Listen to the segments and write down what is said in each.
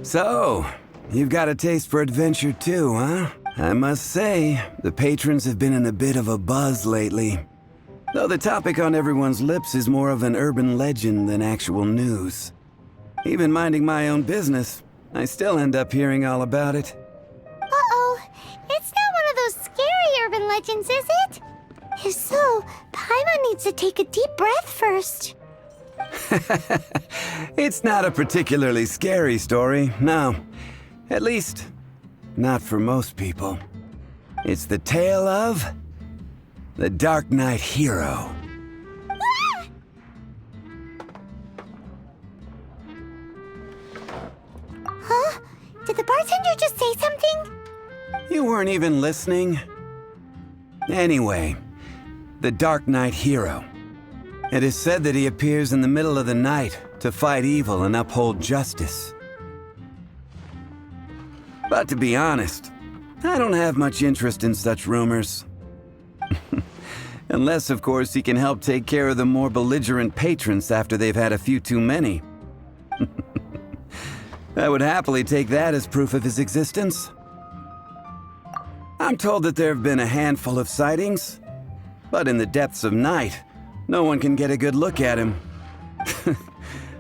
So, you've got a taste for adventure too, huh? I must say, the patrons have been in a bit of a buzz lately. Though the topic on everyone's lips is more of an urban legend than actual news. Even minding my own business, I still end up hearing all about it. Uh-oh. It's not one of those scary urban legends, is it? If so, Paimon needs to take a deep breath first. It's not a particularly scary story, no. At least, not for most people. It's the tale of the Darknight hero. Ah! Huh? Did the bartender just say something? You weren't even listening? Anyway, the Darknight hero. It is said that he appears in the middle of the night to fight evil and uphold justice. But to be honest, I don't have much interest in such rumors. Unless, of course, he can help take care of the more belligerent patrons after they've had a few too many. I would happily take that as proof of his existence. I'm told that there have been a handful of sightings, but in the depths of night, no one can get a good look at him.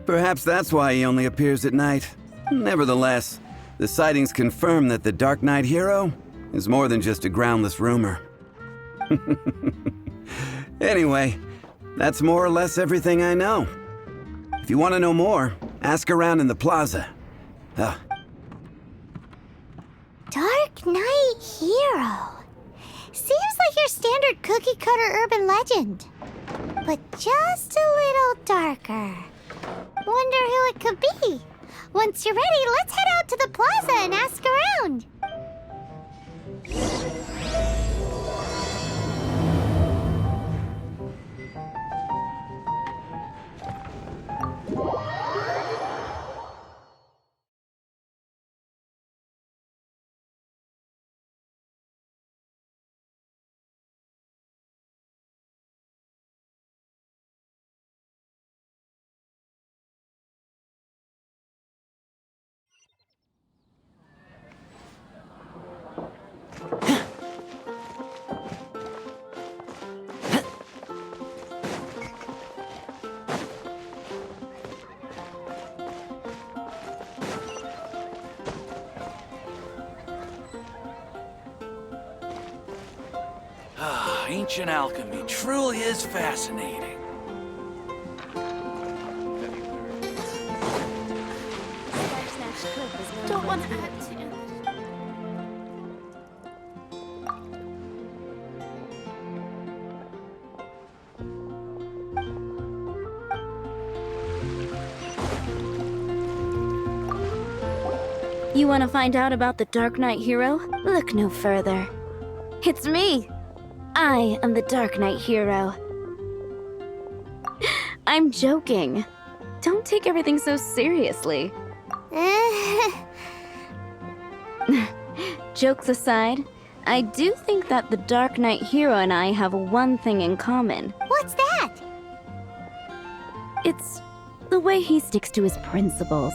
Perhaps that's why he only appears at night. Nevertheless, the sightings confirm that the Darknight hero is more than just a groundless rumor. Anyway, that's more or less everything I know. If you want to know more, ask around in the plaza. Darknight hero. Seems like your standard cookie-cutter urban legend. But just a little darker. Wonder who it could be. Once you're ready, let's head out to the plaza and ask around. Ancient alchemy truly is fascinating. Don't want to add to. You want to find out about the Darknight hero? Look no further. It's me! I am the Darknight hero. I'm joking. Don't take everything so seriously. Jokes aside, I do think that the Darknight hero and I have one thing in common. What's that? It's the way he sticks to his principles.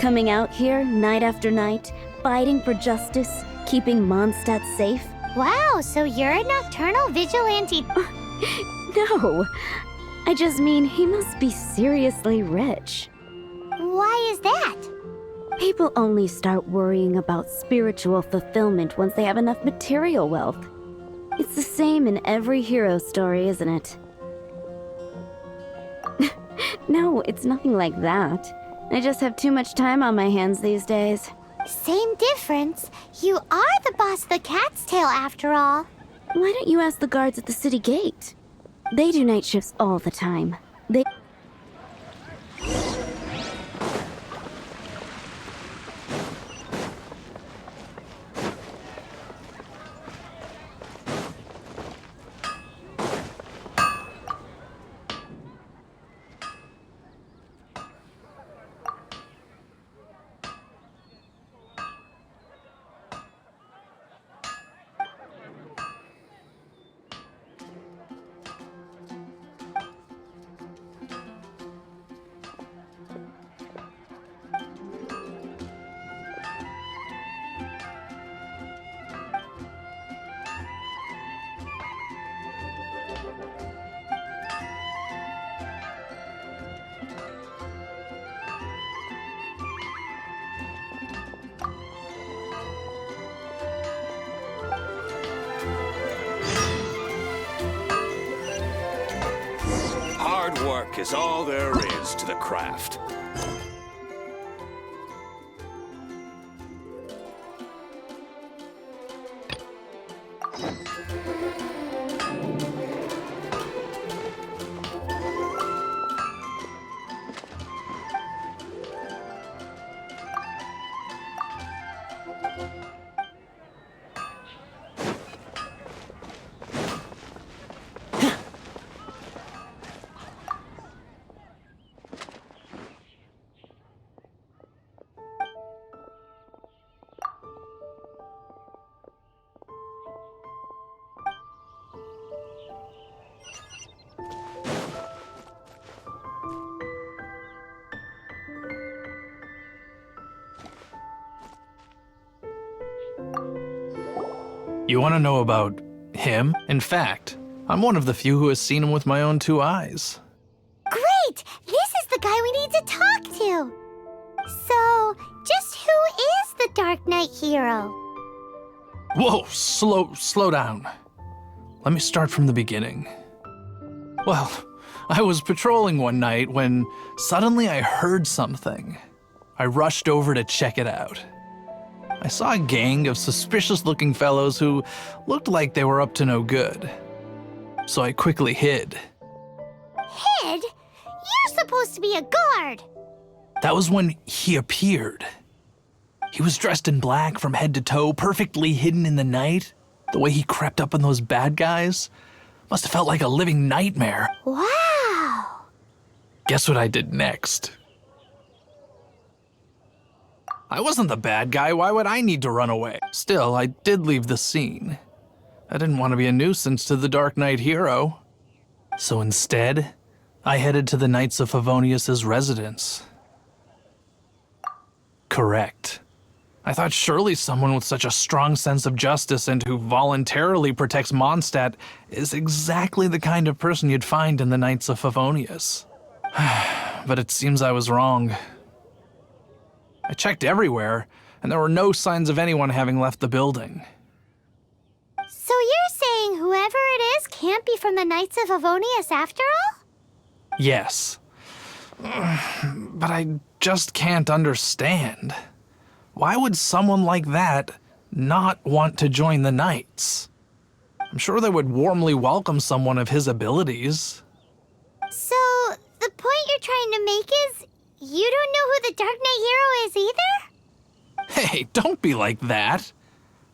Coming out here night after night, fighting for justice, keeping Mondstadt safe. Wow, so you're a nocturnal vigilante. No, I just mean he must be seriously rich. Why is that? People only start worrying about spiritual fulfillment once they have enough material wealth. It's the same in every hero story, isn't it? No, it's nothing like that. I just have too much time on my hands these days. Same difference. You are the boss of the Cat's Tail after all. Why don't you ask the guards at the city gate? They do night shifts all the time. They... Hard work is all there is to the craft. You want to know about him? In fact, I'm one of the few who has seen him with my own 2 eyes. Great! This is the guy we need to talk to. So, just who is the Darknight hero? Whoa, slow down. Let me start from the beginning. Well, I was patrolling one night when suddenly I heard something. I rushed over to check it out. I saw a gang of suspicious-looking fellows who looked like they were up to no good. So I quickly hid. Hid? You're supposed to be a guard. That was when he appeared. He was dressed in black from head to toe, perfectly hidden in the night. The way he crept up on those bad guys must have felt like a living nightmare. Wow! Guess what I did next? I wasn't the bad guy, why would I need to run away? Still, I did leave the scene. I didn't want to be a nuisance to the Darknight hero. So instead, I headed to the Knights of Favonius' residence. Correct. I thought surely someone with such a strong sense of justice and who voluntarily protects Mondstadt is exactly the kind of person you'd find in the Knights of Favonius. But it seems I was wrong. I checked everywhere, and there were no signs of anyone having left the building. So you're saying whoever it is can't be from the Knights of Favonius after all? Yes. But I just can't understand. Why would someone like that not want to join the Knights? I'm sure they would warmly welcome someone of his abilities. So, the point you're trying to make is you don't know who the Darknight hero is either? Hey, don't be like that.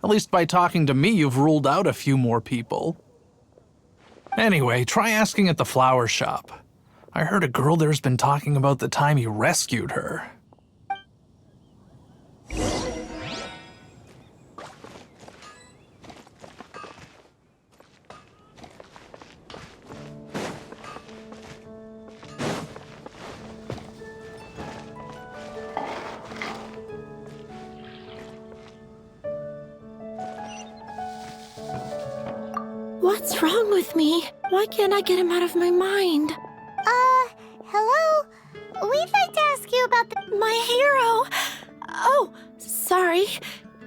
At least by talking to me, you've ruled out a few more people. Anyway, try asking at the flower shop. I heard a girl there's been talking about the time you rescued her. What's wrong with me? Why can't I get him out of my mind? Hello? We'd like to ask you about My hero! Oh, sorry.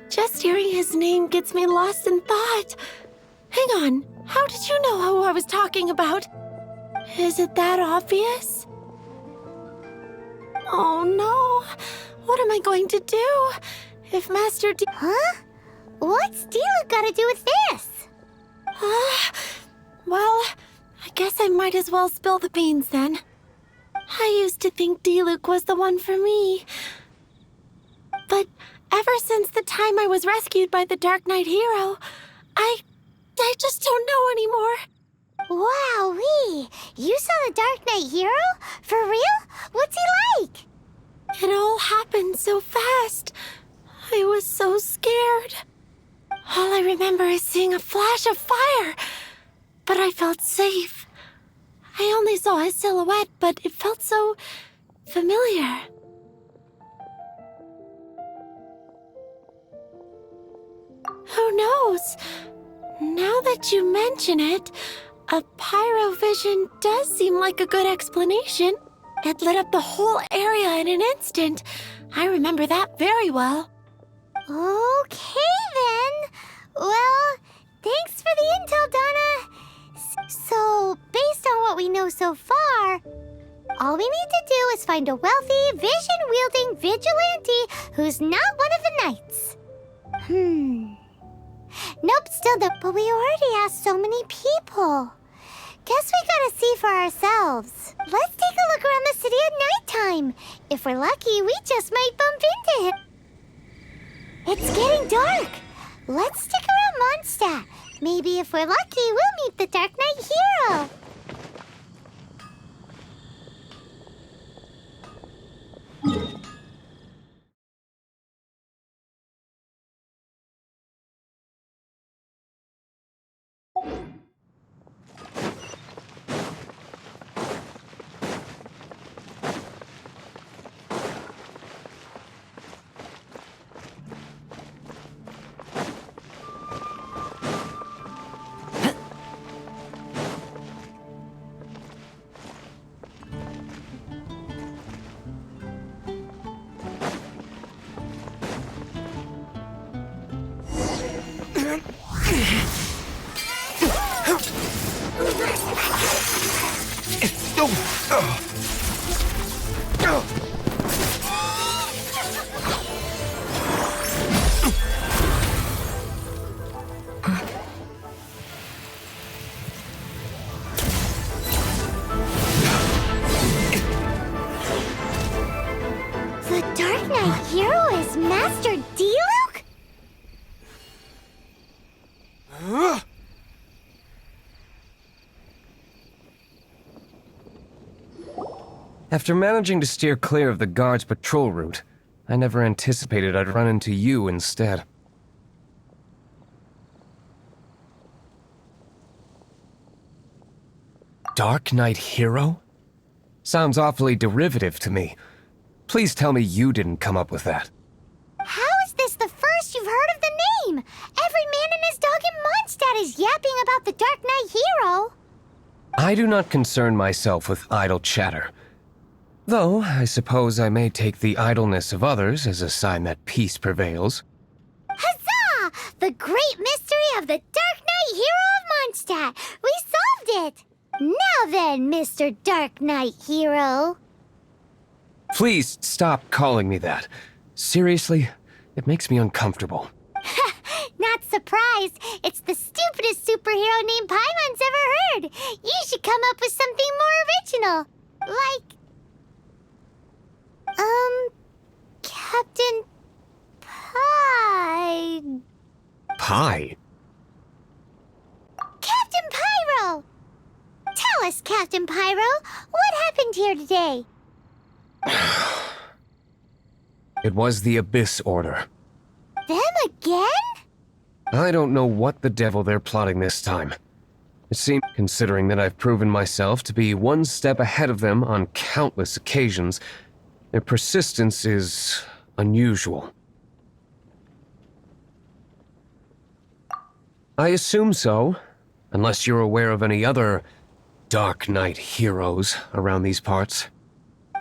Just hearing his name gets me lost in thought. Hang on, how did you know who I was talking about? Is it that obvious? Oh no, what am I going to do? If Master D... Huh? What's Diluc got to do with this? Well, I guess I might as well spill the beans then. I used to think Diluc was the one for me. But ever since the time I was rescued by the Darknight hero, I just don't know anymore. Wowee! You saw the Darknight hero? For real? What's he like? It all happened so fast. I was so scared. All I remember is seeing a flash of fire, but I felt safe. I only saw his silhouette, but it felt so familiar. Who knows? Now that you mention it, a pyrovision does seem like a good explanation. It lit up the whole area in an instant. I remember that very well. Okay then. Well, thanks for the intel, Donna. So, based on what we know so far, all we need to do is find a wealthy, vision-wielding vigilante who's not one of the knights. Nope, still no. But we already asked so many people. Guess we gotta see for ourselves. Let's take a look around the city at nighttime. If we're lucky, we just might bump into him. It's getting dark. Let's stick around Mondstadt. Maybe if we're lucky, we'll meet the Darknight hero. The Darknight hero is Master Diluc? After managing to steer clear of the guard's patrol route, I never anticipated I'd run into you instead. Darknight hero? Sounds awfully derivative to me. Please tell me you didn't come up with that. How is this the first you've heard of the name? Every man and his dog in Mondstadt is yapping about the Darknight hero. I do not concern myself with idle chatter. Though, I suppose I may take the idleness of others as a sign that peace prevails. Huzzah! The great mystery of the Darknight hero of Mondstadt! We solved it! Now then, Mr. Darknight hero. Please stop calling me that. Seriously, it makes me uncomfortable. Not surprised. It's the stupidest superhero name Paimon's ever heard. You should come up with something more original. Like... Captain Pie... Pie? Captain Pyro! Tell us, Captain Pyro, what happened here today? It was the Abyss Order. Them again? I don't know what the devil they're plotting this time. It seems, considering that I've proven myself to be one step ahead of them on countless occasions, their persistence is unusual. I assume so, unless you're aware of any other Darknight heroes around these parts.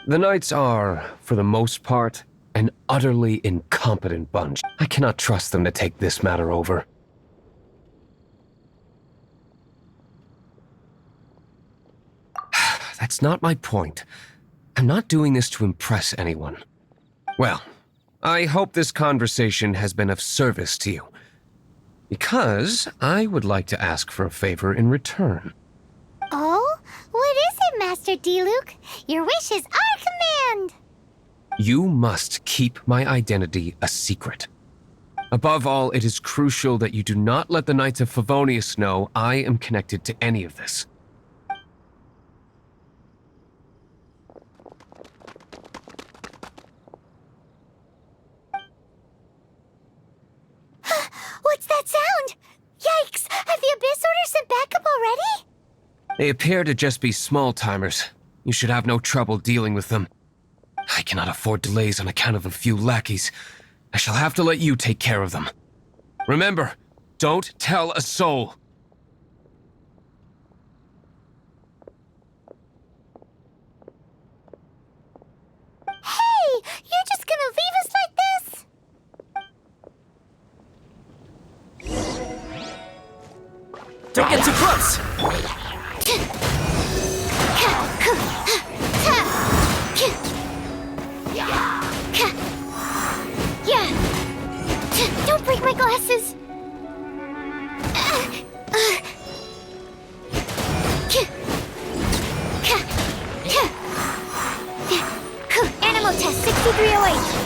The Knights are, for the most part, An utterly incompetent bunch. I cannot trust them to take this matter over. That's not my point. I'm not doing this to impress anyone. Well, I hope this conversation has been of service to you. Because I would like to ask for a favor in return. Oh? What is it, Master D-Luke? Your wish is our command! You must keep my identity a secret. Above all, it is crucial that you do not let the Knights of Favonius know I am connected to any of this. What's that sound? Yikes! Have the Abyss Order sent backup already? They appear to just be small-timers. You should have no trouble dealing with them. I cannot afford delays on account of a few lackeys. I shall have to let you take care of them. Remember, don't tell a soul. Hey! You're just gonna leave us like this? Don't get too close! Don't break my glasses! Animal test 6308.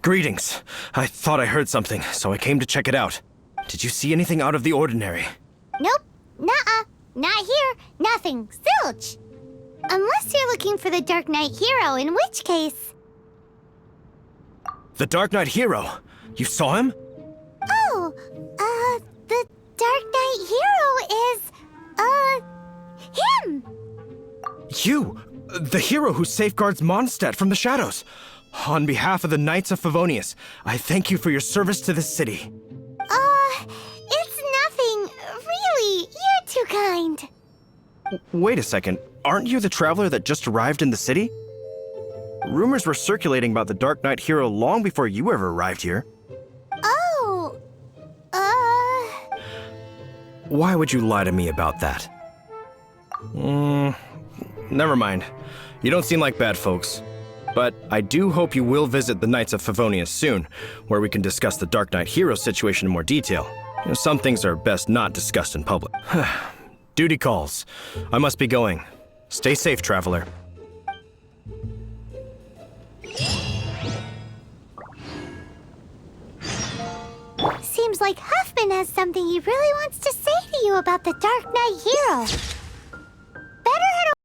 Greetings. I thought I heard something, so I came to check it out. Did you see anything out of the ordinary? Nope. Nuh-uh. Not here. Nothing. Zilch. Unless you're looking for the Darknight hero, in which case... The Darknight hero? You saw him? Oh, the Darknight hero is, him! You! The hero who safeguards Mondstadt from the shadows. On behalf of the Knights of Favonius, I thank you for your service to this city. It's nothing. Really, you're too kind. Wait a second. Aren't you the traveler that just arrived in the city? Rumors were circulating about the Darknight hero long before you ever arrived here. Oh, Why would you lie to me about that? Never mind. You don't seem like bad folks. But I do hope you will visit the Knights of Favonius soon, where we can discuss the Darknight hero situation in more detail. Some things are best not discussed in public. Duty calls. I must be going. Stay safe, traveler. seems like Huffman has something he really wants to say to you about the Dark Knight hero.